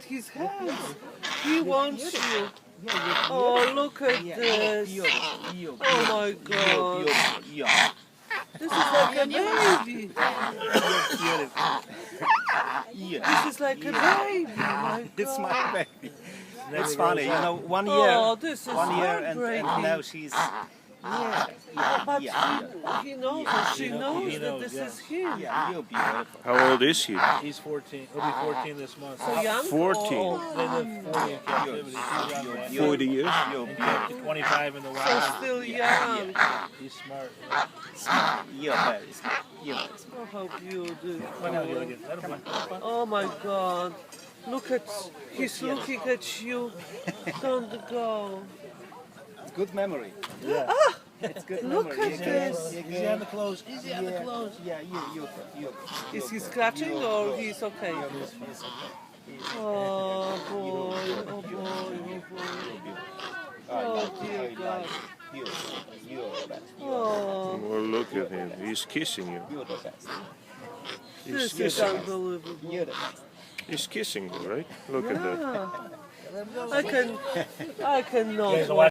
at his hands. He wants you. Oh, look at this. Oh my God. This is like a baby. This is like a baby. My It's my God. baby. It's funny, you know, 1 year, Oh, this is 1 year, and heartbreaking. now she's, But he knows or she knows that this is him. you're beautiful. How old is he? He's 14. He'll be 14 this month. So young 14. or They live 40 in captivity. He's young, man. 40 years? You're Maybe up to 25 in the so wild. still young. He's smart. You're very smart. You're very smart. Oh, how beautiful. Come on, let him play. Oh my God. Look at, he's looking at you. Don't go. It's good memory. Yeah. It's good Look memory. at this. Easy on the clothes. Easy on the clothes. Yeah, you're Is he scratching or he's okay? Oh boy, oh boy, oh boy. Oh dear God. You're the best. Oh, Well, look at him. He's kissing you. You're the best. He's this is kissing you. unbelievable. You're the best. He's kissing you, right? Look at that. Yeah. I cannot.